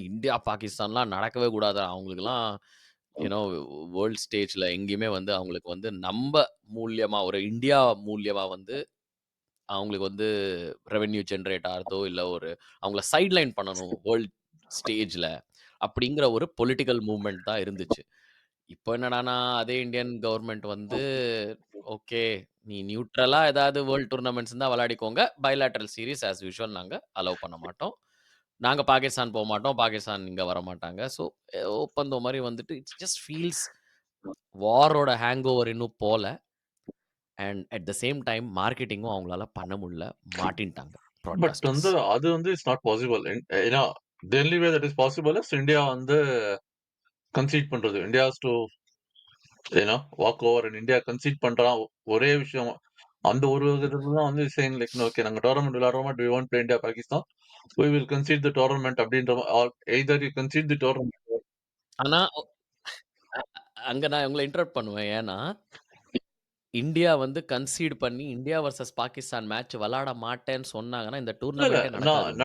India, பாகிஸ்தான்லாம் நடக்கவே கூடாது. அவங்களுக்கெல்லாம் வேர்ல்ட் ஸ்டேஜ்ல எங்கேயுமே வந்து அவங்களுக்கு வந்து நம்ப மூலியமா ஒரு இந்தியா மூலியமா வந்து அவங்களுக்கு வந்து ரெவென்யூ ஜெனரேட் ஆறதோ, இல்ல ஒரு அவங்கள சைட்லைன் பண்ணணும் வேர்ல்ட் ஸ்டேஜ்ல. அப்படிங்கிற ஒரு பொலிட்டிக்கல் மூவ்மெண்ட் தான் இருந்துச்சு. இப்போ என்னடான்னா, அதே இந்தியன் கவர்ன்மென்ட் வந்து, ஓகே நீ நியூட்ரலா ஏதாவது வேர்ல்ட் டூர்னமெண்ட்ஸ் இருந்தா விளையாடிக்கோங்க. பைலேட்டரல் சீரிஸ் ஆஸ் யூசுவல் நாங்க அலோவ் பண்ண மாட்டோம். நாங்க பாகிஸ்தான் போமாட்டோம். பாகிஸ்தான் இங்க வரமாட்டாங்க. ஸோ ஒப்பந்தம் மாரி வந்துட்டு இட்ஸ் ஜஸ்ட் ஃபீல்ஸ் வாரோட ஹேங்கோவர் இன்னும் போல. And at the same time மார்க்கெட்டிங்கும் அவங்களால பண்ண முடியல. மாட்டின்ட்டாங்க பட் ப்ராட்காஸ்டர்ஸ். வந்து அது வந்து இட்ஸ் நாட் பாசிபிள். ஏன்னா, the only way that is possible is India வந்து கன்சீட் பண்றது. India has to walk over and India concede பண்றான். ஒரே விஷயம். அந்த ஒரு இதுல தான் வந்து சேயிங் லைக் ஓகே நாங்க டோர்னமென்ட் விளையாடுறோமா, do you want play India Pakistan? We will concede the tournament அப்படின்ற or either you concede the tournament. ஆனா, அ அங்க நான் உங்கள இன்டரப்ட் பண்ணுவேன். ஏன்னா, இந்தியா வந்து கன்சீட் பண்ணி இந்தியா வெர்சஸ் பாகிஸ்தான் மேட்ச் விளையாட மாட்டேன்னு சொன்னாங்கன்னா, இந்த இல்ல, இல்ல. டூர்னமென்ட்டே நான் நடக்காதுங்க.